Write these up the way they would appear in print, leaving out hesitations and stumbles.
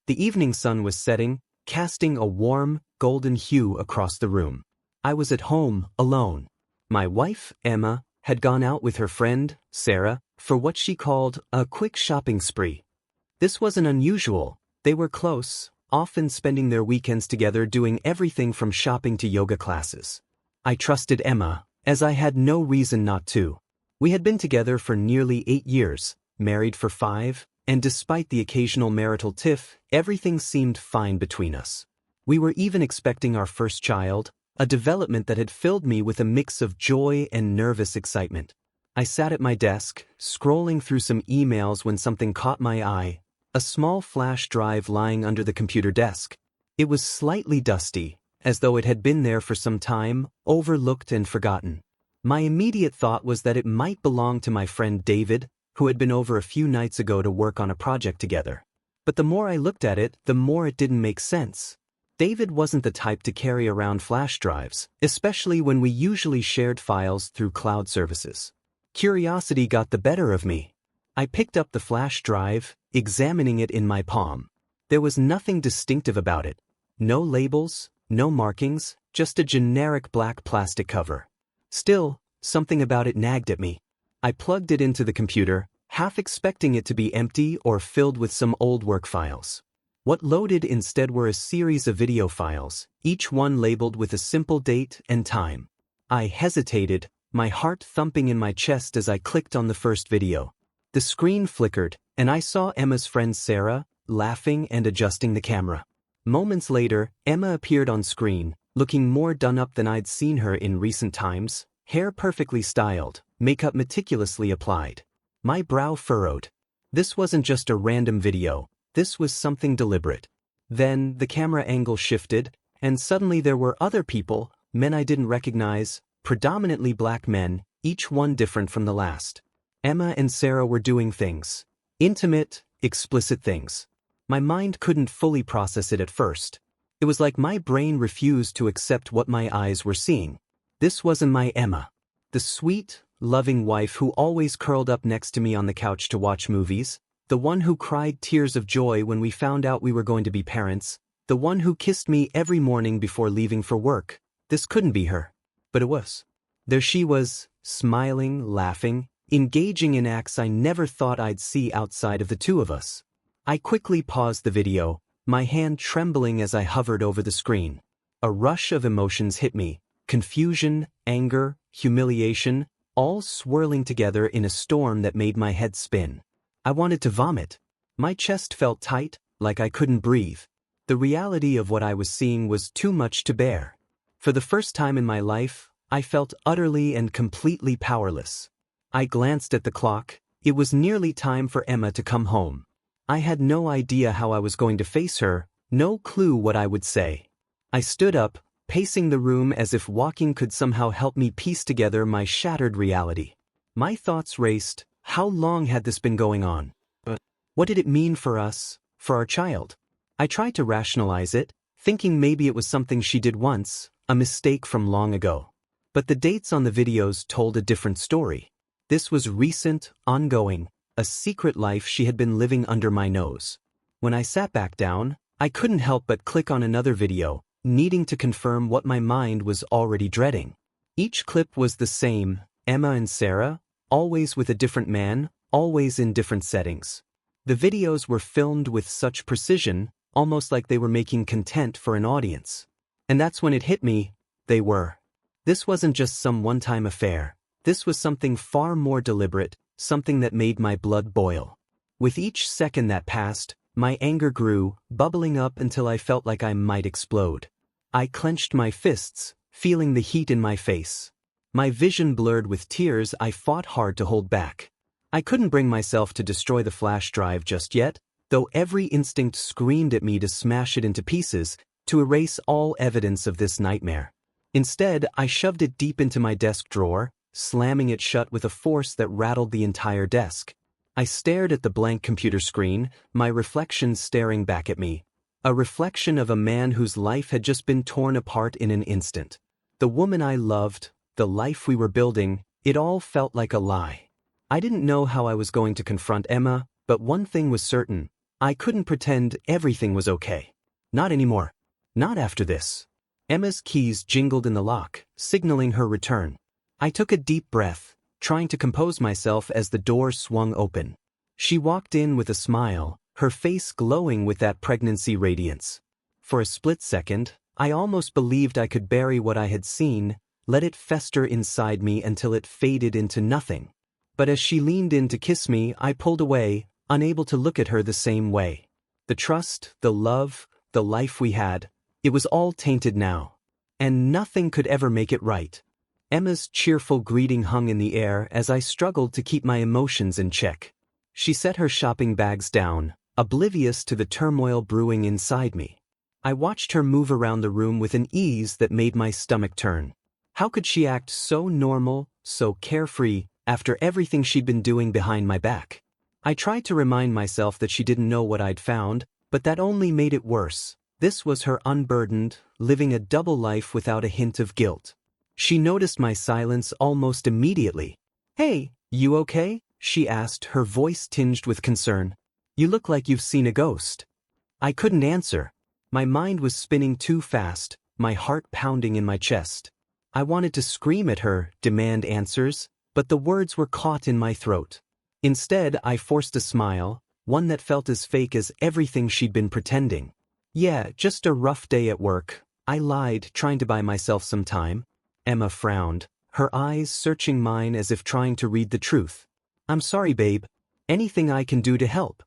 The evening sun was setting, casting a warm, golden hue across the room. I was at home, alone. My wife, Emma, had gone out with her friend, Sarah, for what she called a quick shopping spree. This wasn't unusual. They were close, often spending their weekends together doing everything from shopping to yoga classes. I trusted Emma, as I had no reason not to. We had been together for nearly 8 years, married for 5, and despite the occasional marital tiff, everything seemed fine between us. We were even expecting our first child, a development that had filled me with a mix of joy and nervous excitement. I sat at my desk, scrolling through some emails when something caught my eye, a small flash drive lying under the computer desk. It was slightly dusty, as though it had been there for some time, overlooked and forgotten. My immediate thought was that it might belong to my friend David, who had been over a few nights ago to work on a project together. But the more I looked at it, the more it didn't make sense. David wasn't the type to carry around flash drives, especially when we usually shared files through cloud services. Curiosity got the better of me. I picked up the flash drive, examining it in my palm. There was nothing distinctive about it. No labels, no markings, just a generic black plastic cover. Still, something about it nagged at me. I plugged it into the computer, half expecting it to be empty or filled with some old work files. What loaded instead were a series of video files, each one labeled with a simple date and time. I hesitated, my heart thumping in my chest as I clicked on the first video. The screen flickered, and I saw Emma's friend Sarah, laughing and adjusting the camera. Moments later, Emma appeared on screen, looking more done up than I'd seen her in recent times, hair perfectly styled, makeup meticulously applied. My brow furrowed. This wasn't just a random video, this was something deliberate. Then, the camera angle shifted, and suddenly there were other people, men I didn't recognize, predominantly black men, each one different from the last. Emma and Sarah were doing things. Intimate, explicit things. My mind couldn't fully process it at first. It was like my brain refused to accept what my eyes were seeing. This wasn't my Emma. The sweet, loving wife who always curled up next to me on the couch to watch movies, the one who cried tears of joy when we found out we were going to be parents, the one who kissed me every morning before leaving for work. This couldn't be her. But it was. There she was, smiling, laughing, engaging in acts I never thought I'd see outside of the two of us. I quickly paused the video, my hand trembling as I hovered over the screen. A rush of emotions hit me, confusion, anger, humiliation, all swirling together in a storm that made my head spin. I wanted to vomit. My chest felt tight, like I couldn't breathe. The reality of what I was seeing was too much to bear. For the first time in my life, I felt utterly and completely powerless. I glanced at the clock. It was nearly time for Emma to come home. I had no idea how I was going to face her, no clue what I would say. I stood up, pacing the room as if walking could somehow help me piece together my shattered reality. My thoughts raced. How long had this been going on? What did it mean for us, for our child? I tried to rationalize it, thinking maybe it was something she did once, a mistake from long ago. But the dates on the videos told a different story. This was recent, ongoing, a secret life she had been living under my nose. When I sat back down, I couldn't help but click on another video, needing to confirm what my mind was already dreading. Each clip was the same, Emma and Sarah, always with a different man, always in different settings. The videos were filmed with such precision, almost like they were making content for an audience. And that's when it hit me, they were. This wasn't just some one-time affair. This was something far more deliberate, something that made my blood boil. With each second that passed, my anger grew, bubbling up until I felt like I might explode. I clenched my fists, feeling the heat in my face. My vision blurred with tears I fought hard to hold back. I couldn't bring myself to destroy the flash drive just yet, though every instinct screamed at me to smash it into pieces, to erase all evidence of this nightmare. Instead, I shoved it deep into my desk drawer, slamming it shut with a force that rattled the entire desk. I stared at the blank computer screen, my reflection staring back at me. A reflection of a man whose life had just been torn apart in an instant. The woman I loved, the life we were building, it all felt like a lie. I didn't know how I was going to confront Emma, but one thing was certain. I couldn't pretend everything was okay. Not anymore. Not after this. Emma's keys jingled in the lock, signaling her return. I took a deep breath, trying to compose myself as the door swung open. She walked in with a smile, her face glowing with that pregnancy radiance. For a split second, I almost believed I could bury what I had seen, let it fester inside me until it faded into nothing. But as she leaned in to kiss me, I pulled away, unable to look at her the same way. The trust, the love, the life we had, it was all tainted now. And nothing could ever make it right. Emma's cheerful greeting hung in the air as I struggled to keep my emotions in check. She set her shopping bags down, oblivious to the turmoil brewing inside me. I watched her move around the room with an ease that made my stomach turn. How could she act so normal, so carefree, after everything she'd been doing behind my back? I tried to remind myself that she didn't know what I'd found, but that only made it worse. This was her unburdened, living a double life without a hint of guilt. She noticed my silence almost immediately. "Hey, you okay?" she asked, her voice tinged with concern. "You look like you've seen a ghost." I couldn't answer. My mind was spinning too fast, my heart pounding in my chest. I wanted to scream at her, demand answers, but the words were caught in my throat. Instead, I forced a smile, one that felt as fake as everything she'd been pretending. "Yeah, just a rough day at work," I lied, trying to buy myself some time. Emma frowned, her eyes searching mine as if trying to read the truth. "I'm sorry, babe. Anything I can do to help?"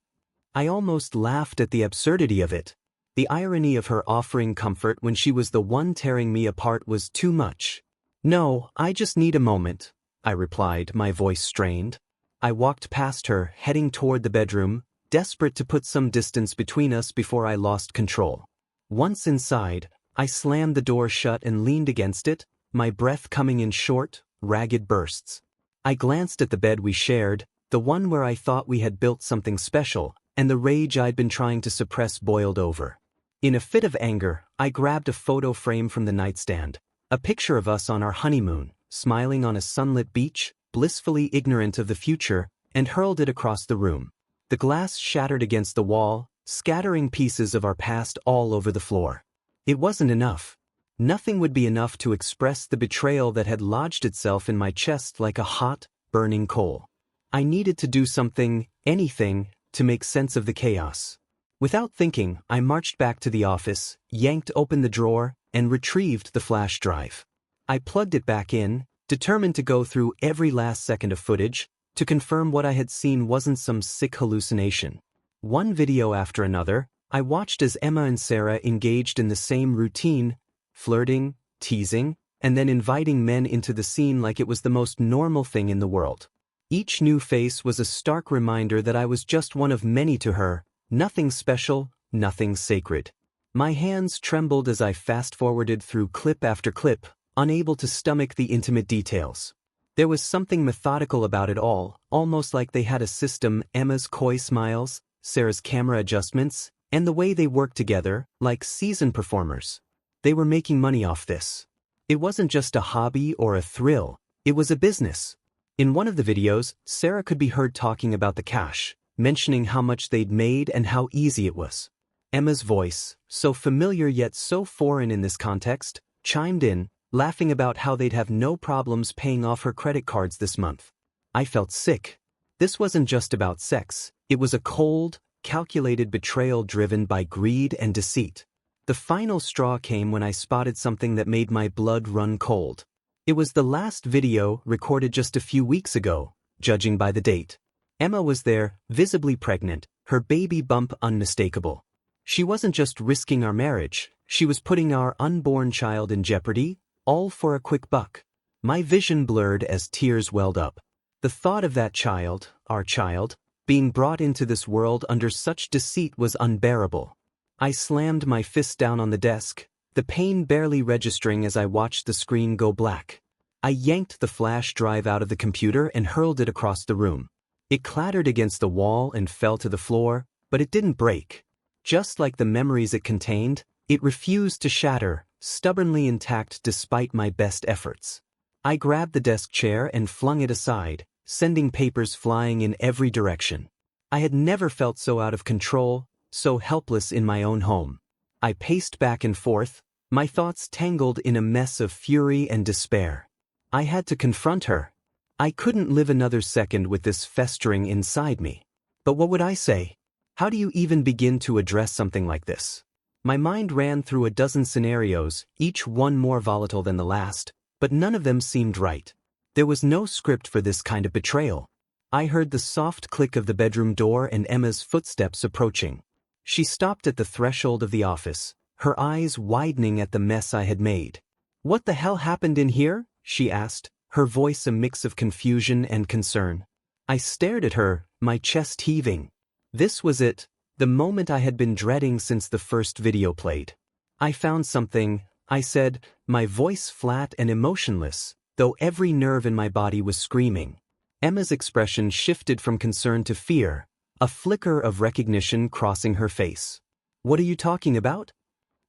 I almost laughed at the absurdity of it. The irony of her offering comfort when she was the one tearing me apart was too much. "No, I just need a moment," I replied, my voice strained. I walked past her, heading toward the bedroom, desperate to put some distance between us before I lost control. Once inside, I slammed the door shut and leaned against it, my breath coming in short, ragged bursts. I glanced at the bed we shared, the one where I thought we had built something special, and the rage I'd been trying to suppress boiled over. In a fit of anger, I grabbed a photo frame from the nightstand, a picture of us on our honeymoon, smiling on a sunlit beach, blissfully ignorant of the future, and hurled it across the room. The glass shattered against the wall, scattering pieces of our past all over the floor. It wasn't enough. Nothing would be enough to express the betrayal that had lodged itself in my chest like a hot, burning coal. I needed to do something, anything, to make sense of the chaos. Without thinking, I marched back to the office, yanked open the drawer, and retrieved the flash drive. I plugged it back in, determined to go through every last second of footage, to confirm what I had seen wasn't some sick hallucination. One video after another, I watched as Emma and Sarah engaged in the same routine, flirting, teasing, and then inviting men into the scene like it was the most normal thing in the world. Each new face was a stark reminder that I was just one of many to her, nothing special, nothing sacred. My hands trembled as I fast-forwarded through clip after clip, unable to stomach the intimate details. There was something methodical about it all, almost like they had a system. Emma's coy smiles, Sarah's camera adjustments, and the way they worked together, like seasoned performers. They were making money off this. It wasn't just a hobby or a thrill, it was a business. In one of the videos, Sarah could be heard talking about the cash, mentioning how much they'd made and how easy it was. Emma's voice, so familiar yet so foreign in this context, chimed in, laughing about how they'd have no problems paying off her credit cards this month. I felt sick. This wasn't just about sex, it was a cold, calculated betrayal driven by greed and deceit. The final straw came when I spotted something that made my blood run cold. It was the last video, recorded just a few weeks ago, judging by the date. Emma was there, visibly pregnant, her baby bump unmistakable. She wasn't just risking our marriage, she was putting our unborn child in jeopardy, all for a quick buck. My vision blurred as tears welled up. The thought of that child, our child, being brought into this world under such deceit was unbearable. I slammed my fist down on the desk, the pain barely registering as I watched the screen go black. I yanked the flash drive out of the computer and hurled it across the room. It clattered against the wall and fell to the floor, but it didn't break. Just like the memories it contained, it refused to shatter, stubbornly intact despite my best efforts. I grabbed the desk chair and flung it aside, sending papers flying in every direction. I had never felt so out of control, so helpless in my own home. I paced back and forth, my thoughts tangled in a mess of fury and despair. I had to confront her. I couldn't live another second with this festering inside me. But what would I say? How do you even begin to address something like this? My mind ran through a dozen scenarios, each one more volatile than the last, but none of them seemed right. There was no script for this kind of betrayal. I heard the soft click of the bedroom door and Emma's footsteps approaching. She stopped at the threshold of the office, her eyes widening at the mess I had made. "What the hell happened in here?" she asked, her voice a mix of confusion and concern. I stared at her, my chest heaving. This was it, the moment I had been dreading since the first video played. "I found something," I said, my voice flat and emotionless, though every nerve in my body was screaming. Emma's expression shifted from concern to fear, a flicker of recognition crossing her face. "What are you talking about?"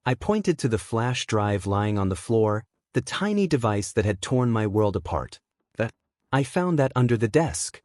I pointed to the flash drive lying on the floor, the tiny device that had torn my world apart. "I found that under the desk."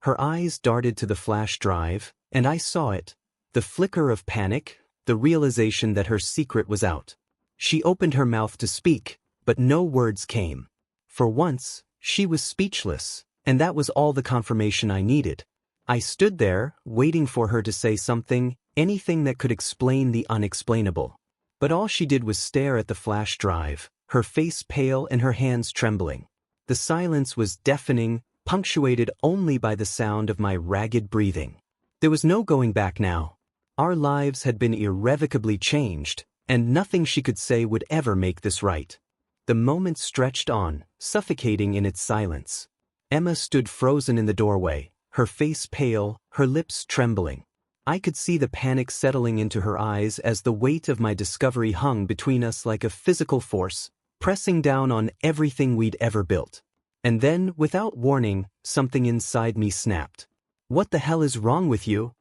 Her eyes darted to the flash drive, and I saw it. The flicker of panic, the realization that her secret was out. She opened her mouth to speak, but no words came. For once, she was speechless, and that was all the confirmation I needed. I stood there, waiting for her to say something, anything that could explain the unexplainable. But all she did was stare at the flash drive, her face pale and her hands trembling. The silence was deafening, punctuated only by the sound of my ragged breathing. There was no going back now. Our lives had been irrevocably changed, and nothing she could say would ever make this right. The moment stretched on, suffocating in its silence. Emma stood frozen in the doorway, her face pale, her lips trembling. I could see the panic settling into her eyes as the weight of my discovery hung between us like a physical force, pressing down on everything we'd ever built. And then, without warning, something inside me snapped. "What the hell is wrong with you?"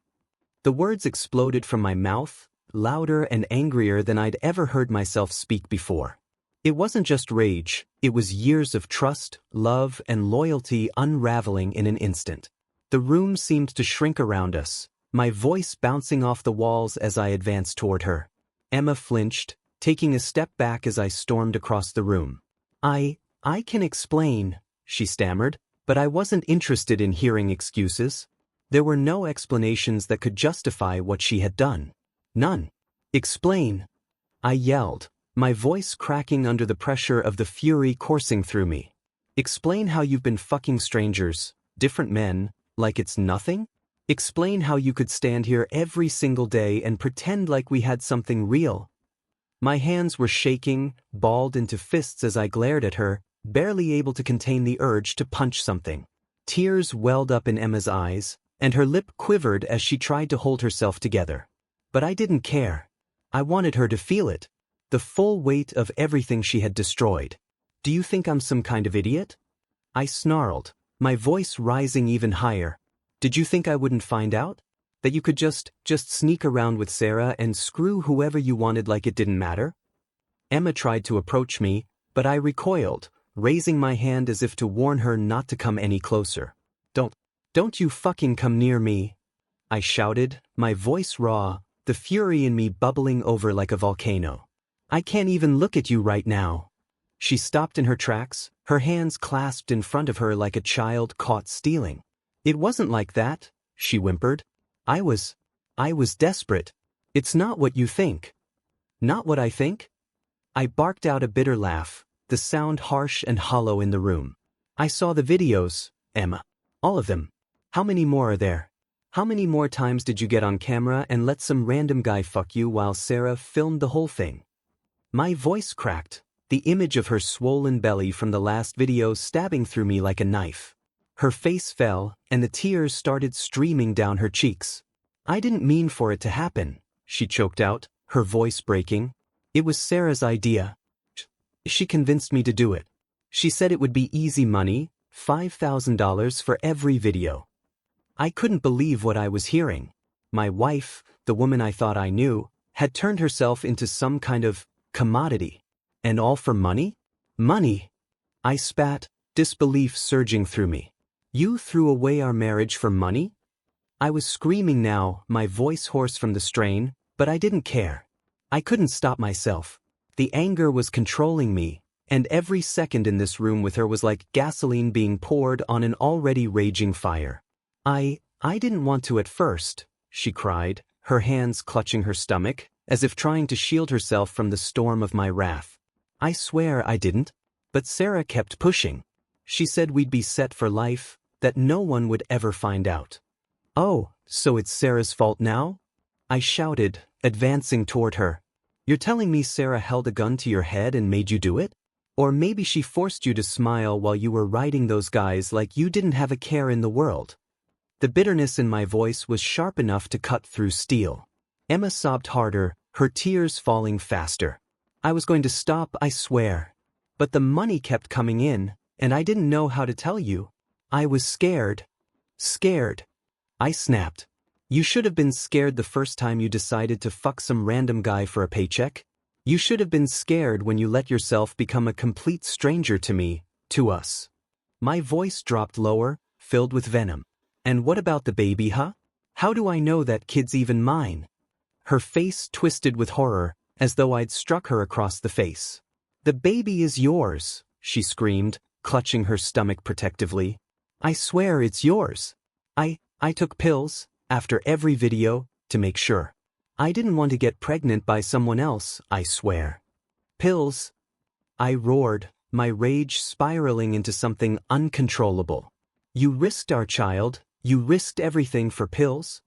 The words exploded from my mouth, louder and angrier than I'd ever heard myself speak before. It wasn't just rage, it was years of trust, love, and loyalty unraveling in an instant. The room seemed to shrink around us, my voice bouncing off the walls as I advanced toward her. Emma flinched, taking a step back as I stormed across the room. I can explain," she stammered, but I wasn't interested in hearing excuses. There were no explanations that could justify what she had done. None. "Explain," I yelled, my voice cracking under the pressure of the fury coursing through me. "Explain how you've been fucking strangers, different men, like it's nothing? Explain how you could stand here every single day and pretend like we had something real." My hands were shaking, balled into fists as I glared at her, barely able to contain the urge to punch something. Tears welled up in Emma's eyes, and her lip quivered as she tried to hold herself together. But I didn't care. I wanted her to feel it. The full weight of everything she had destroyed. "Do you think I'm some kind of idiot?" I snarled, my voice rising even higher. "Did you think I wouldn't find out? That you could just sneak around with Sarah and screw whoever you wanted like it didn't matter?" Emma tried to approach me, but I recoiled, raising my hand as if to warn her not to come any closer. Don't you fucking come near me," I shouted, my voice raw, the fury in me bubbling over like a volcano. "I can't even look at you right now." She stopped in her tracks, her hands clasped in front of her like a child caught stealing. "It wasn't like that," she whimpered. I was desperate. "It's not what you think." "Not what I think?" I barked out a bitter laugh, the sound harsh and hollow in the room. "I saw the videos, Emma. All of them. How many more are there? How many more times did you get on camera and let some random guy fuck you while Sarah filmed the whole thing?" My voice cracked, the image of her swollen belly from the last video stabbing through me like a knife. Her face fell, and the tears started streaming down her cheeks. "I didn't mean for it to happen," she choked out, her voice breaking. "It was Sarah's idea. She convinced me to do it. She said it would be easy money, $5,000 for every video." I couldn't believe what I was hearing. My wife, the woman I thought I knew, had turned herself into some kind of commodity. And all for money? Money! I spat, disbelief surging through me. "You threw away our marriage for money?" I was screaming now, my voice hoarse from the strain, but I didn't care. I couldn't stop myself. The anger was controlling me, and every second in this room with her was like gasoline being poured on an already raging fire. I didn't want to at first, she cried, her hands clutching her stomach, as if trying to shield herself from the storm of my wrath. I swear I didn't. But Sarah kept pushing. She said we'd be set for life, that no one would ever find out. Oh, so it's Sarah's fault now? I shouted, advancing toward her. You're telling me Sarah held a gun to your head and made you do it? Or maybe she forced you to smile while you were riding those guys like you didn't have a care in the world. The bitterness in my voice was sharp enough to cut through steel. Emma sobbed harder, her tears falling faster. I was going to stop, I swear. But the money kept coming in, and I didn't know how to tell you. I was scared. Scared. I snapped. You should have been scared the first time you decided to fuck some random guy for a paycheck. You should have been scared when you let yourself become a complete stranger to me, to us. My voice dropped lower, filled with venom. And what about the baby, huh? How do I know that kid's even mine? Her face twisted with horror, as though I'd struck her across the face. The baby is yours, she screamed, clutching her stomach protectively. I swear it's yours. I took pills, after every video, to make sure. I didn't want to get pregnant by someone else, I swear. Pills? I roared, my rage spiraling into something uncontrollable. You risked our child, you risked everything for pills?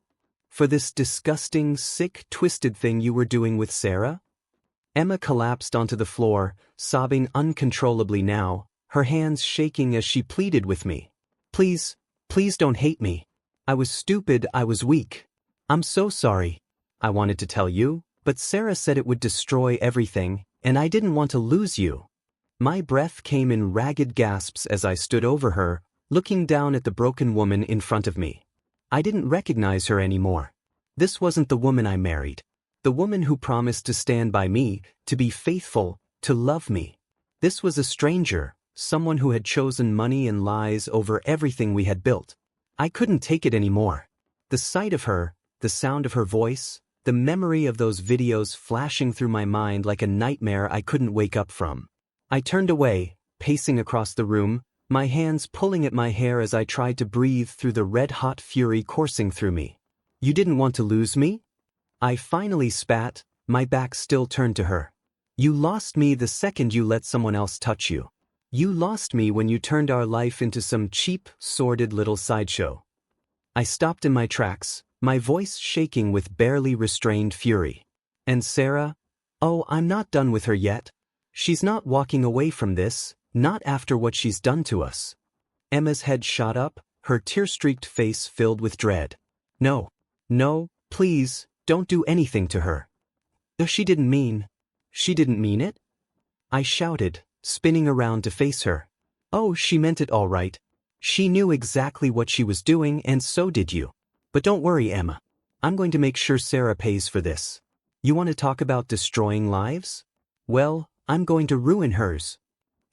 For this disgusting, sick, twisted thing you were doing with Sarah? Emma collapsed onto the floor, sobbing uncontrollably now, her hands shaking as she pleaded with me. Please, please don't hate me. I was stupid, I was weak. I'm so sorry. I wanted to tell you, but Sarah said it would destroy everything, and I didn't want to lose you. My breath came in ragged gasps as I stood over her, looking down at the broken woman in front of me. I didn't recognize her anymore. This wasn't the woman I married. The woman who promised to stand by me, to be faithful, to love me. This was a stranger, someone who had chosen money and lies over everything we had built. I couldn't take it anymore. The sight of her, the sound of her voice, the memory of those videos flashing through my mind like a nightmare I couldn't wake up from. I turned away, pacing across the room, my hands pulling at my hair as I tried to breathe through the red-hot fury coursing through me. You didn't want to lose me? I finally spat, my back still turned to her. You lost me the second you let someone else touch you. You lost me when you turned our life into some cheap, sordid little sideshow. I stopped in my tracks, my voice shaking with barely restrained fury. And Sarah? Oh, I'm not done with her yet. She's not walking away from this, not after what she's done to us. Emma's head shot up, her tear-streaked face filled with dread. No, please, don't do anything to her. She didn't mean it? I shouted, spinning around to face her. Oh, she meant it all right. She knew exactly what she was doing, and so did you. But don't worry, Emma. I'm going to make sure Sarah pays for this. You want to talk about destroying lives? Well, I'm going to ruin hers.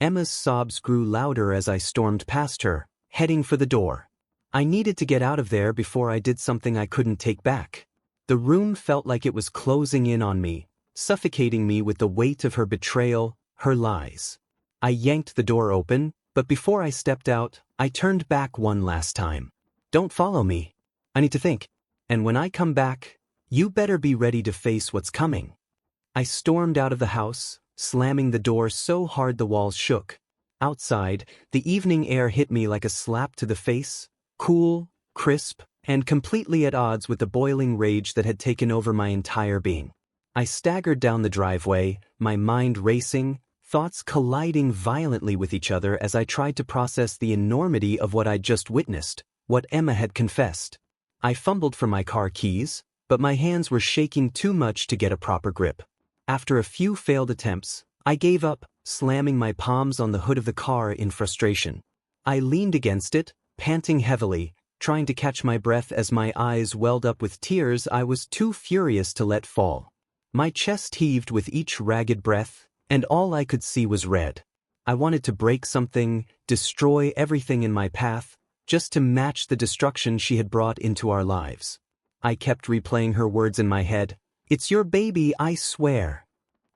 Emma's sobs grew louder as I stormed past her, heading for the door. I needed to get out of there before I did something I couldn't take back. The room felt like it was closing in on me, suffocating me with the weight of her betrayal, her lies. I yanked the door open, but before I stepped out, I turned back one last time. Don't follow me. I need to think. And when I come back, you better be ready to face what's coming. I stormed out of the house, slamming the door so hard the walls shook. Outside, the evening air hit me like a slap to the face, cool, crisp, and completely at odds with the boiling rage that had taken over my entire being. I staggered down the driveway, my mind racing, thoughts colliding violently with each other as I tried to process the enormity of what I'd just witnessed, what Emma had confessed. I fumbled for my car keys, but my hands were shaking too much to get a proper grip. After a few failed attempts, I gave up, slamming my palms on the hood of the car in frustration. I leaned against it, panting heavily, trying to catch my breath as my eyes welled up with tears I was too furious to let fall. My chest heaved with each ragged breath, and all I could see was red. I wanted to break something, destroy everything in my path, just to match the destruction she had brought into our lives. I kept replaying her words in my head. "It's your baby, I swear."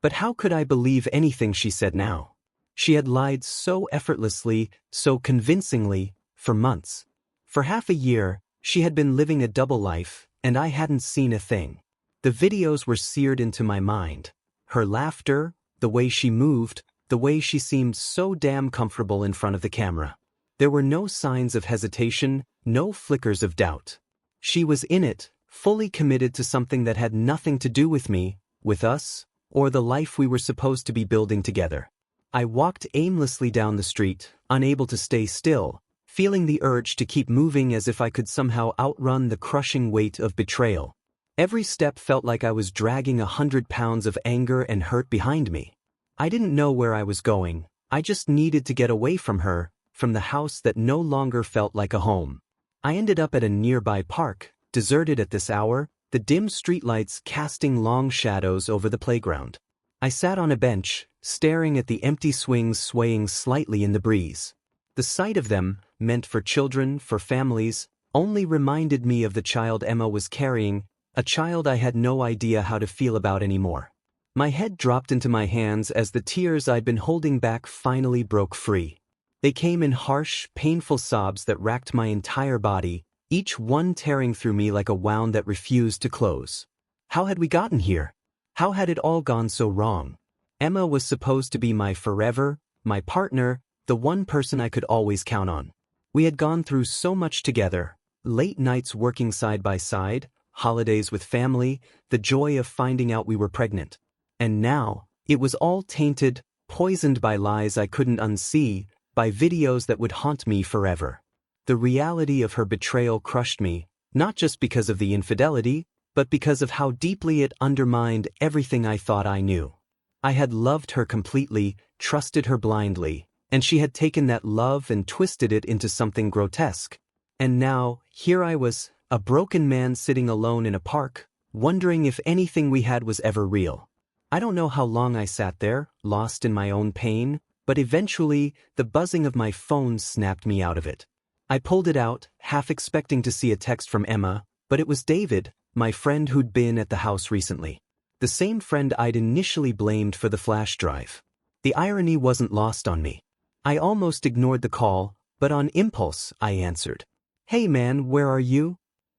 But how could I believe anything she said now? She had lied so effortlessly, so convincingly, for months. For half a year, she had been living a double life, and I hadn't seen a thing. The videos were seared into my mind. Her laughter, the way she moved, the way she seemed so damn comfortable in front of the camera. There were no signs of hesitation, no flickers of doubt. She was in it, fully committed to something that had nothing to do with me, with us, or the life we were supposed to be building together. I walked aimlessly down the street, unable to stay still, feeling the urge to keep moving as if I could somehow outrun the crushing weight of betrayal. Every step felt like I was dragging 100 pounds of anger and hurt behind me. I didn't know where I was going, I just needed to get away from her, from the house that no longer felt like a home. I ended up at a nearby park, deserted at this hour, the dim streetlights casting long shadows over the playground. I sat on a bench, staring at the empty swings swaying slightly in the breeze. The sight of them, meant for children, for families, only reminded me of the child Emma was carrying, a child I had no idea how to feel about anymore. My head dropped into my hands as the tears I'd been holding back finally broke free. They came in harsh, painful sobs that racked my entire body, each one tearing through me like a wound that refused to close. How had we gotten here? How had it all gone so wrong? Emma was supposed to be my forever, my partner, the one person I could always count on. We had gone through so much together, late nights working side by side, holidays with family, the joy of finding out we were pregnant. And now, it was all tainted, poisoned by lies I couldn't unsee, by videos that would haunt me forever. The reality of her betrayal crushed me, not just because of the infidelity, but because of how deeply it undermined everything I thought I knew. I had loved her completely, trusted her blindly, and she had taken that love and twisted it into something grotesque. And now, here I was, a broken man sitting alone in a park, wondering if anything we had was ever real. I don't know how long I sat there, lost in my own pain, but eventually, the buzzing of my phone snapped me out of it. I pulled it out, half expecting to see a text from Emma, but it was David, my friend who'd been at the house recently. The same friend I'd initially blamed for the flash drive. The irony wasn't lost on me. I almost ignored the call, but on impulse, I answered. "Hey man, where are you?"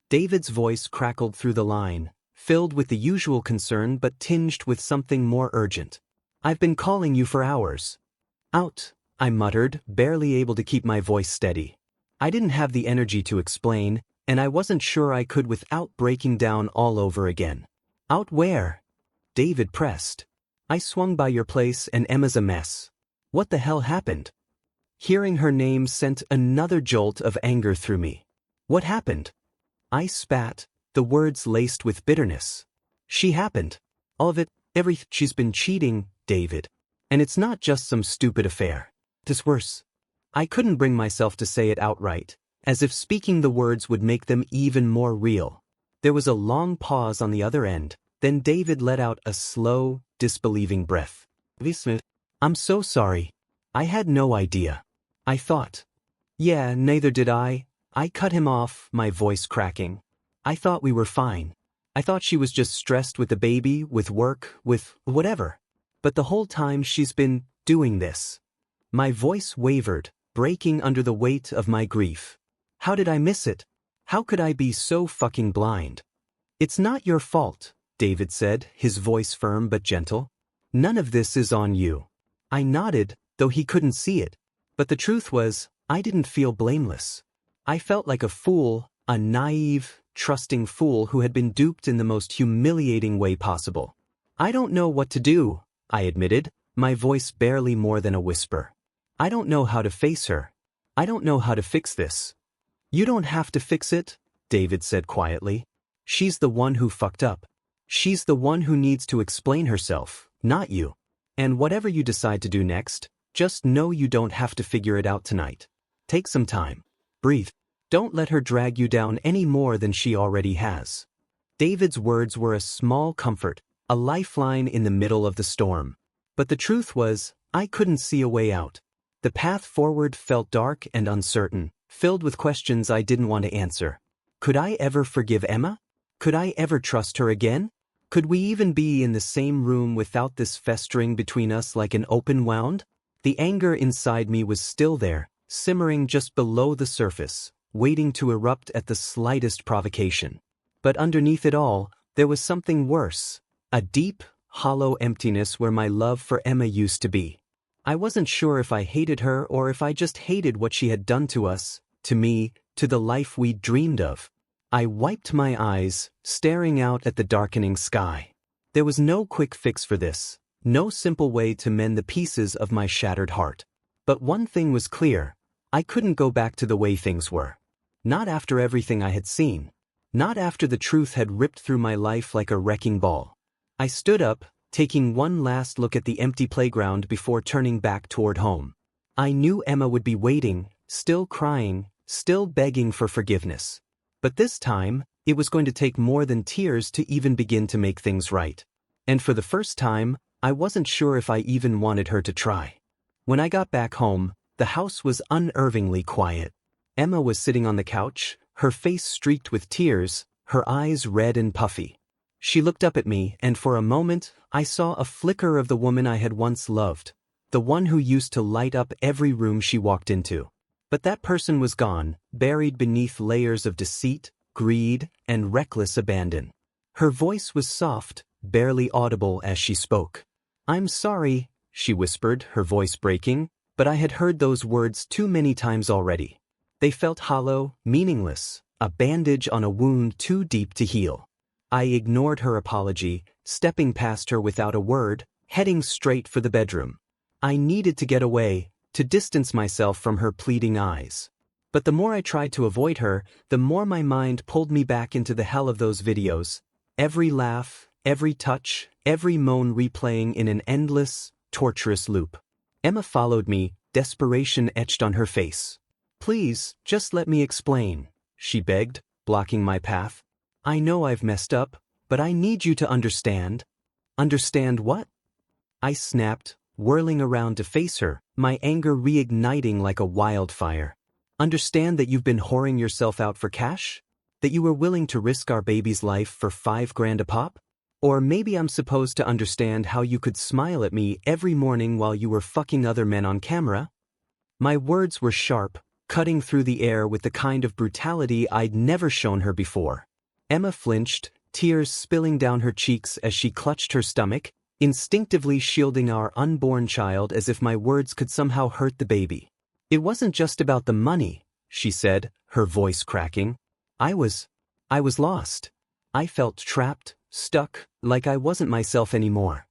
David's voice crackled through the line, filled with the usual concern but tinged with something more urgent. "I've been calling you for hours." "Out," I muttered, barely able to keep my voice steady. I didn't have the energy to explain, and I wasn't sure I could without breaking down all over again. "Out where?" David pressed. "I swung by your place and Emma's a mess." What the hell happened? Hearing her name sent another jolt of anger through me. What happened? I spat, the words laced with bitterness. She happened. All of it, everything. She's been cheating, David. And it's not just some stupid affair. It's worse. I couldn't bring myself to say it outright, as if speaking the words would make them even more real. There was a long pause on the other end, then David let out a slow, disbelieving breath. "I'm so sorry. I had no idea. I thought." "Yeah, neither did I." I cut him off, my voice cracking. "I thought we were fine. I thought she was just stressed with the baby, with work, with whatever. But the whole time she's been doing this." My voice wavered, breaking under the weight of my grief. How did I miss it? How could I be so fucking blind? "It's not your fault," David said, his voice firm but gentle. "None of this is on you." I nodded, though he couldn't see it. But the truth was, I didn't feel blameless. I felt like a fool, a naive, trusting fool who had been duped in the most humiliating way possible. "I don't know what to do," I admitted, my voice barely more than a whisper. "I don't know how to face her. I don't know how to fix this." "You don't have to fix it," David said quietly. "She's the one who fucked up. She's the one who needs to explain herself, not you. And whatever you decide to do next, just know you don't have to figure it out tonight. Take some time. Breathe. Don't let her drag you down any more than she already has." David's words were a small comfort, a lifeline in the middle of the storm. But the truth was, I couldn't see a way out. The path forward felt dark and uncertain, filled with questions I didn't want to answer. Could I ever forgive Emma? Could I ever trust her again? Could we even be in the same room without this festering between us like an open wound? The anger inside me was still there, simmering just below the surface, waiting to erupt at the slightest provocation. But underneath it all, there was something worse, a deep, hollow emptiness where my love for Emma used to be. I wasn't sure if I hated her or if I just hated what she had done to us, to me, to the life we'd dreamed of. I wiped my eyes, staring out at the darkening sky. There was no quick fix for this, no simple way to mend the pieces of my shattered heart. But one thing was clear, I couldn't go back to the way things were. Not after everything I had seen. Not after the truth had ripped through my life like a wrecking ball. I stood up, taking one last look at the empty playground before turning back toward home. I knew Emma would be waiting, still crying, still begging for forgiveness. But this time, it was going to take more than tears to even begin to make things right. And for the first time, I wasn't sure if I even wanted her to try. When I got back home, the house was unnervingly quiet. Emma was sitting on the couch, her face streaked with tears, her eyes red and puffy. She looked up at me, and for a moment, I saw a flicker of the woman I had once loved, the one who used to light up every room she walked into. But that person was gone, buried beneath layers of deceit, greed, and reckless abandon. Her voice was soft, barely audible as she spoke. "I'm sorry," she whispered, her voice breaking, but I had heard those words too many times already. They felt hollow, meaningless, a bandage on a wound too deep to heal. I ignored her apology, stepping past her without a word, heading straight for the bedroom. I needed to get away, to distance myself from her pleading eyes. But the more I tried to avoid her, the more my mind pulled me back into the hell of those videos. Every laugh, every touch, every moan replaying in an endless, torturous loop. Emma followed me, desperation etched on her face. "Please, just let me explain," she begged, blocking my path. "I know I've messed up, but I need you to understand." "Understand what?" I snapped, whirling around to face her, my anger reigniting like a wildfire. "Understand that you've been whoring yourself out for cash? That you were willing to risk our baby's life for $5,000 a pop? Or maybe I'm supposed to understand how you could smile at me every morning while you were fucking other men on camera?" My words were sharp, cutting through the air with the kind of brutality I'd never shown her before. Emma flinched, tears spilling down her cheeks as she clutched her stomach, instinctively shielding our unborn child as if my words could somehow hurt the baby. "It wasn't just about the money," she said, her voice cracking. I was lost. I felt trapped, stuck, like I wasn't myself anymore.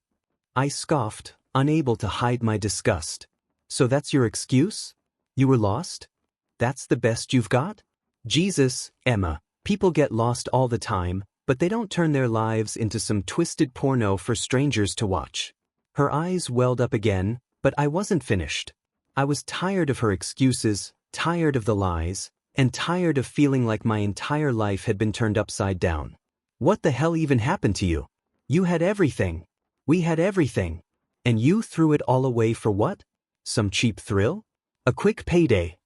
I scoffed, unable to hide my disgust. "So that's your excuse? You were lost? That's the best you've got? Jesus, Emma, people get lost all the time, but they don't turn their lives into some twisted porno for strangers to watch." Her eyes welled up again, but I wasn't finished. I was tired of her excuses, tired of the lies, and tired of feeling like my entire life had been turned upside down. "What the hell even happened to you? You had everything. We had everything. And you threw it all away for what? Some cheap thrill? A quick payday?"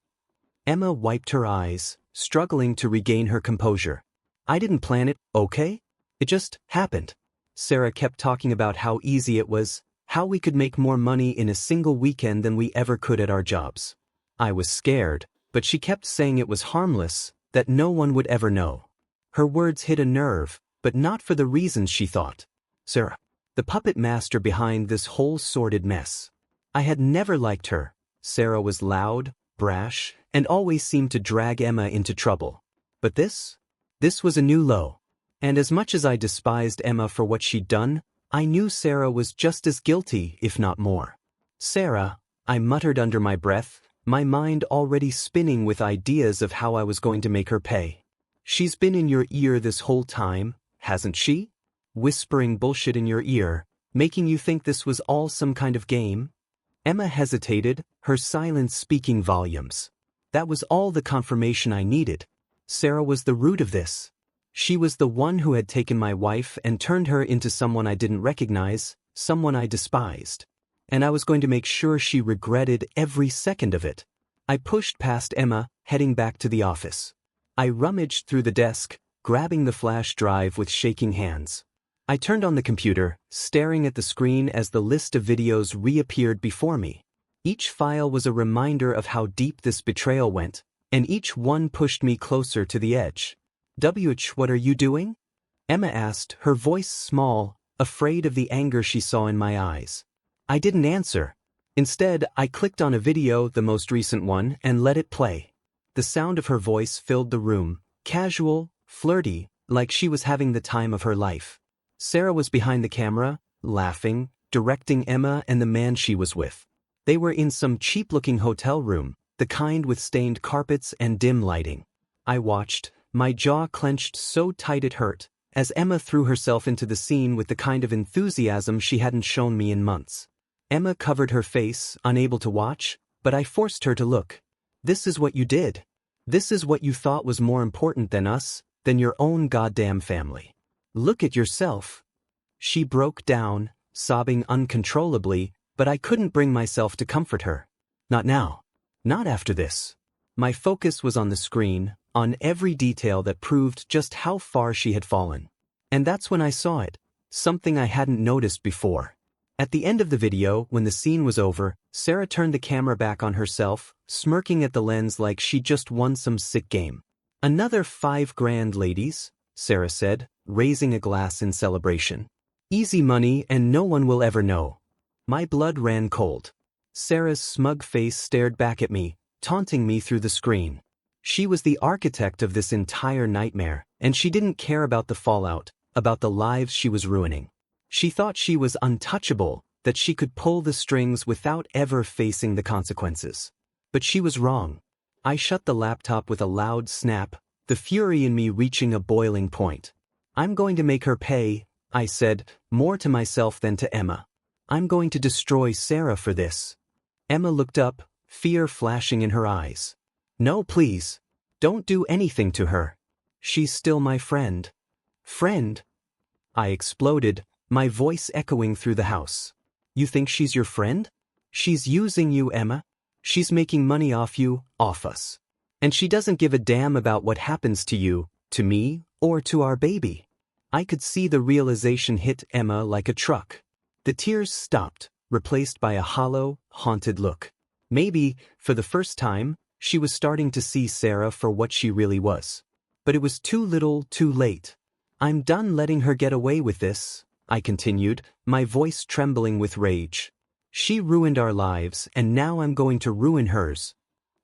Emma wiped her eyes, struggling to regain her composure. "I didn't plan it, okay? It just happened." Sarah kept talking about how easy it was, how we could make more money in a single weekend than we ever could at our jobs. I was scared, but she kept saying it was harmless, that no one would ever know. Her words hit a nerve, but not for the reasons she thought. Sarah, the puppet master behind this whole sordid mess. I had never liked her. Sarah was loud, brash, and always seemed to drag Emma into trouble. But this was a new low. And as much as I despised Emma for what she'd done, I knew Sarah was just as guilty, if not more. "Sarah," I muttered under my breath, my mind already spinning with ideas of how I was going to make her pay. "She's been in your ear this whole time, hasn't she? Whispering bullshit in your ear, making you think this was all some kind of game?" Emma hesitated, her silence speaking volumes. That was all the confirmation I needed. Sarah was the root of this. She was the one who had taken my wife and turned her into someone I didn't recognize, someone I despised. And I was going to make sure she regretted every second of it. I pushed past Emma, heading back to the office. I rummaged through the desk, grabbing the flash drive with shaking hands. I turned on the computer, staring at the screen as the list of videos reappeared before me. Each file was a reminder of how deep this betrayal went, and each one pushed me closer to the edge. What are you doing? Emma asked, her voice small, afraid of the anger she saw in my eyes. I didn't answer. Instead, I clicked on a video, the most recent one, and let it play. The sound of her voice filled the room, casual, flirty, like she was having the time of her life. Sarah was behind the camera, laughing, directing Emma and the man she was with. They were in some cheap-looking hotel room, the kind with stained carpets and dim lighting. I watched, my jaw clenched so tight it hurt, as Emma threw herself into the scene with the kind of enthusiasm she hadn't shown me in months. Emma covered her face, unable to watch, but I forced her to look. This is what you did. This is what you thought was more important than us, than your own goddamn family. Look at yourself. She broke down, sobbing uncontrollably, but I couldn't bring myself to comfort her. Not now. Not after this. My focus was on the screen, on every detail that proved just how far she had fallen. And that's when I saw it, something I hadn't noticed before. At the end of the video, when the scene was over, Sarah turned the camera back on herself, smirking at the lens like she just won some sick game. "Another $5,000, ladies," Sarah said, raising a glass in celebration. "Easy money and no one will ever know." My blood ran cold. Sarah's smug face stared back at me, taunting me through the screen. She was the architect of this entire nightmare, and she didn't care about the fallout, about the lives she was ruining. She thought she was untouchable, that she could pull the strings without ever facing the consequences. But she was wrong. I shut the laptop with a loud snap, the fury in me reaching a boiling point. "I'm going to make her pay," I said, more to myself than to Emma. "I'm going to destroy Sarah for this." Emma looked up, fear flashing in her eyes. "No, please. Don't do anything to her. She's still my friend." "Friend?" I exploded, my voice echoing through the house. "You think she's your friend? She's using you, Emma. She's making money off you, off us. And she doesn't give a damn about what happens to you, to me, or to our baby." I could see the realization hit Emma like a truck. The tears stopped, replaced by a hollow, haunted look. Maybe, for the first time, she was starting to see Sarah for what she really was. But it was too little, too late. "I'm done letting her get away with this," I continued, my voice trembling with rage. "She ruined our lives, and now I'm going to ruin hers."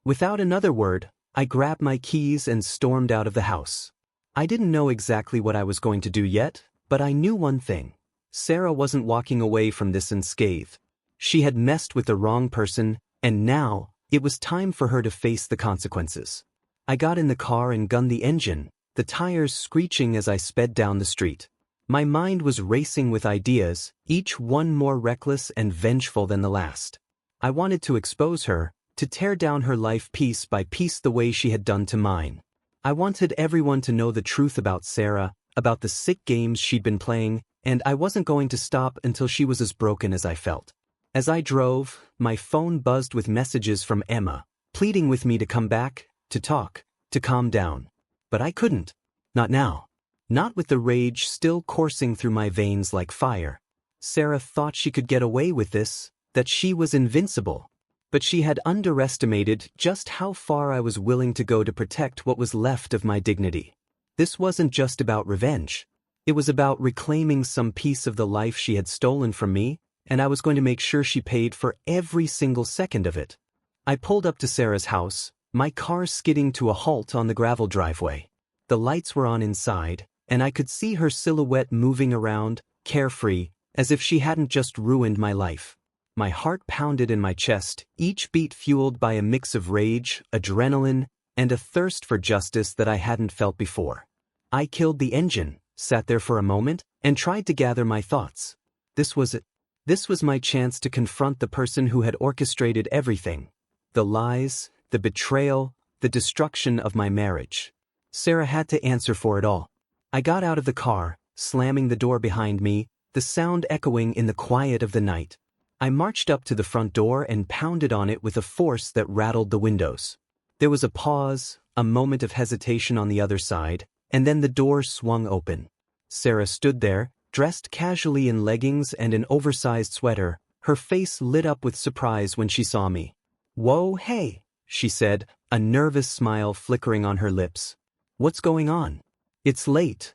Without another word, I grabbed my keys and stormed out of the house. I didn't know exactly what I was going to do yet, but I knew one thing. Sarah wasn't walking away from this unscathed. She had messed with the wrong person, and now, it was time for her to face the consequences. I got in the car and gunned the engine, the tires screeching as I sped down the street. My mind was racing with ideas, each one more reckless and vengeful than the last. I wanted to expose her, to tear down her life piece by piece the way she had done to mine. I wanted everyone to know the truth about Sarah, about the sick games she'd been playing, and I wasn't going to stop until she was as broken as I felt. As I drove, my phone buzzed with messages from Emma, pleading with me to come back, to talk, to calm down. But I couldn't. Not now. Not with the rage still coursing through my veins like fire. Sarah thought she could get away with this, that she was invincible. But she had underestimated just how far I was willing to go to protect what was left of my dignity. This wasn't just about revenge. It was about reclaiming some piece of the life she had stolen from me, and I was going to make sure she paid for every single second of it. I pulled up to Sarah's house, my car skidding to a halt on the gravel driveway. The lights were on inside, and I could see her silhouette moving around, carefree, as if she hadn't just ruined my life. My heart pounded in my chest, each beat fueled by a mix of rage, adrenaline, and a thirst for justice that I hadn't felt before. I killed the engine, sat there for a moment, and tried to gather my thoughts. This was it. This was my chance to confront the person who had orchestrated everything. The lies, the betrayal, the destruction of my marriage. Sarah had to answer for it all. I got out of the car, slamming the door behind me, the sound echoing in the quiet of the night. I marched up to the front door and pounded on it with a force that rattled the windows. There was a pause, a moment of hesitation on the other side, and then the door swung open. Sarah stood there, dressed casually in leggings and an oversized sweater, her face lit up with surprise when she saw me. "Whoa, hey," she said, a nervous smile flickering on her lips. "What's going on? It's late."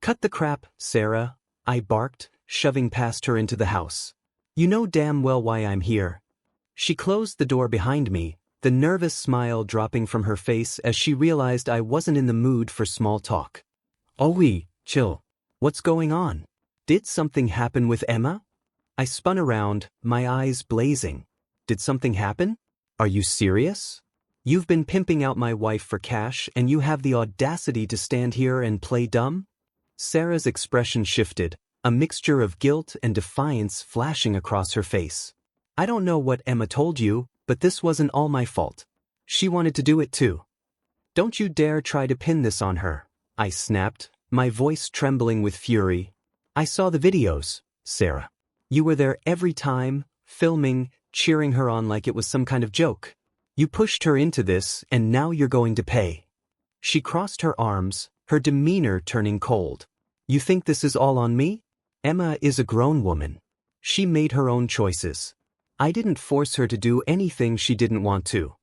"Cut the crap, Sarah," I barked, shoving past her into the house. "You know damn well why I'm here." She closed the door behind me, the nervous smile dropping from her face as she realized I wasn't in the mood for small talk. "Oh, chill. What's going on? Did something happen with Emma?" I spun around, my eyes blazing. "Did something happen? Are you serious? You've been pimping out my wife for cash and you have the audacity to stand here and play dumb?" Sarah's expression shifted, a mixture of guilt and defiance flashing across her face. "I don't know what Emma told you, but this wasn't all my fault. She wanted to do it too. Don't you dare try to pin this on her," I snapped, my voice trembling with fury. "I saw the videos, Sarah. You were there every time, filming, cheering her on like it was some kind of joke. You pushed her into this and now you're going to pay." She crossed her arms, her demeanor turning cold. "You think this is all on me? Emma is a grown woman. She made her own choices. I didn't force her to do anything she didn't want to."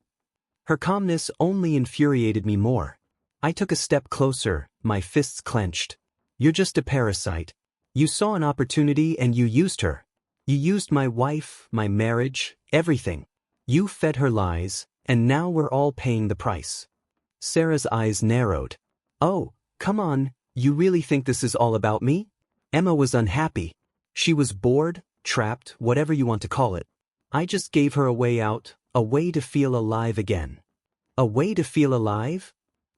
Her calmness only infuriated me more. I took a step closer, my fists clenched. "You're just a parasite. You saw an opportunity and you used her. You used my wife, my marriage, everything. You fed her lies, and now we're all paying the price." Sarah's eyes narrowed. "Oh, come on, you really think this is all about me?" Emma was unhappy. She was bored, trapped, whatever you want to call it. I just gave her a way out, a way to feel alive again. "A way to feel alive?"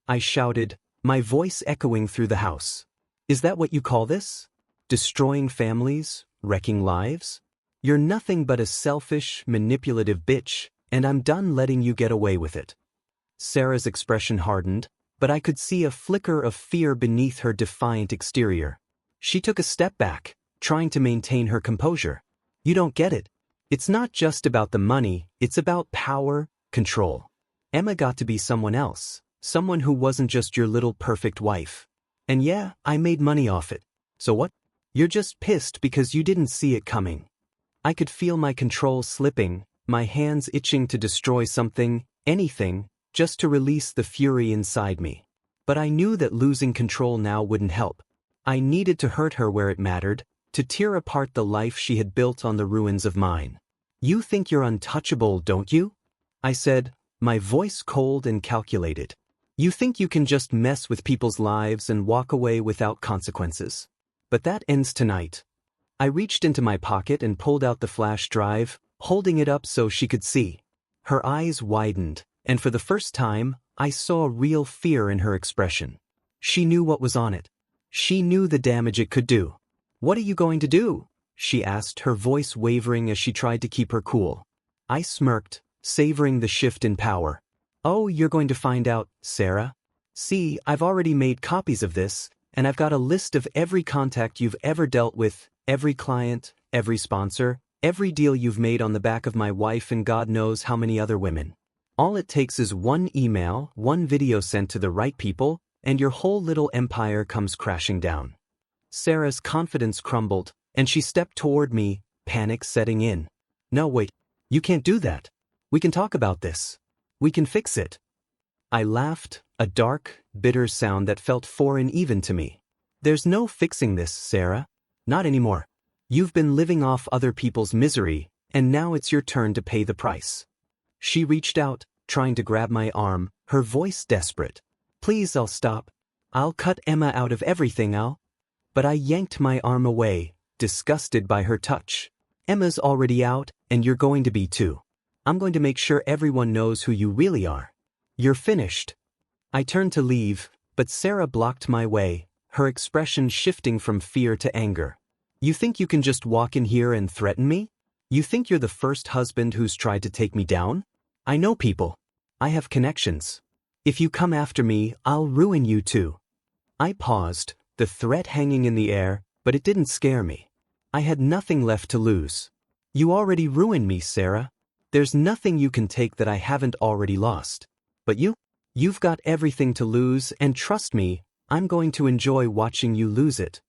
I shouted, my voice echoing through the house. "Is that what you call this? Destroying families, wrecking lives? You're nothing but a selfish, manipulative bitch, and I'm done letting you get away with it." Sarah's expression hardened, but I could see a flicker of fear beneath her defiant exterior. She took a step back, trying to maintain her composure. "You don't get it. It's not just about the money, it's about power, control. Emma got to be someone else, someone who wasn't just your little perfect wife. And yeah, I made money off it. So what? You're just pissed because you didn't see it coming." I could feel my control slipping, my hands itching to destroy something, anything, just to release the fury inside me. But I knew that losing control now wouldn't help. I needed to hurt her where it mattered, to tear apart the life she had built on the ruins of mine. "You think you're untouchable, don't you?" I said, my voice cold and calculated. "You think you can just mess with people's lives and walk away without consequences. But that ends tonight." I reached into my pocket and pulled out the flash drive, holding it up so she could see. Her eyes widened, and for the first time, I saw real fear in her expression. She knew what was on it. She knew the damage it could do. "What are you going to do?" she asked, her voice wavering as she tried to keep her cool. I smirked, savoring the shift in power. "Oh, you're going to find out, Sarah. See, I've already made copies of this, and I've got a list of every contact you've ever dealt with, every client, every sponsor, every deal you've made on the back of my wife and God knows how many other women. All it takes is one email, one video sent to the right people, and your whole little empire comes crashing down." Sarah's confidence crumbled, and she stepped toward me, panic setting in. "No, wait. You can't do that. We can talk about this. We can fix it." I laughed, a dark, bitter sound that felt foreign even to me. "There's no fixing this, Sarah. Not anymore. You've been living off other people's misery, and now it's your turn to pay the price." She reached out, trying to grab my arm, her voice desperate. "Please, I'll stop. I'll cut Emma out of everything, But I yanked my arm away, disgusted by her touch. "Emma's already out, and you're going to be too. I'm going to make sure everyone knows who you really are. You're finished." I turned to leave, but Sarah blocked my way, her expression shifting from fear to anger. "You think you can just walk in here and threaten me? You think you're the first husband who's tried to take me down? I know people. I have connections. If you come after me, I'll ruin you too." I paused, the threat hanging in the air, but it didn't scare me. I had nothing left to lose. You already ruined me, Sarah. There's nothing you can take that I haven't already lost. But you've got everything to lose, and trust me, I'm going to enjoy watching you lose it.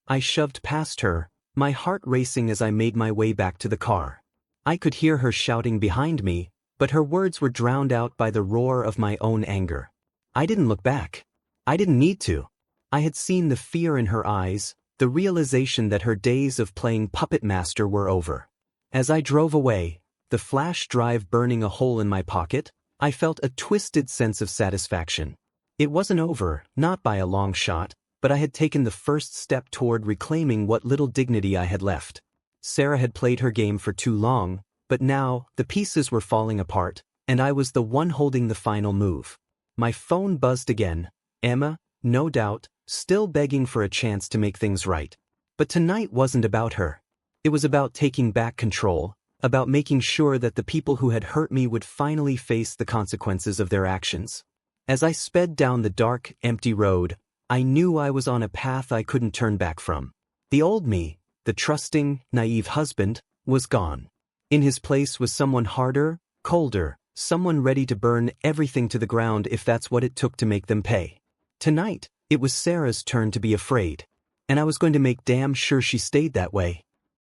I shoved past her, my heart racing as I made my way back to the car. I could hear her shouting behind me, but her words were drowned out by the roar of my own anger. I didn't look back. I didn't need to. I had seen the fear in her eyes, the realization that her days of playing puppet master were over. As I drove away, the flash drive burning a hole in my pocket, I felt a twisted sense of satisfaction. It wasn't over, not by a long shot, but I had taken the first step toward reclaiming what little dignity I had left. Sarah had played her game for too long, but now, the pieces were falling apart, and I was the one holding the final move. My phone buzzed again. Emma, no doubt, still begging for a chance to make things right. But tonight wasn't about her. It was about taking back control, about making sure that the people who had hurt me would finally face the consequences of their actions. As I sped down the dark, empty road, I knew I was on a path I couldn't turn back from. The old me, the trusting, naive husband, was gone. In his place was someone harder, colder, someone ready to burn everything to the ground if that's what it took to make them pay. Tonight, it was Sarah's turn to be afraid. And I was going to make damn sure she stayed that way.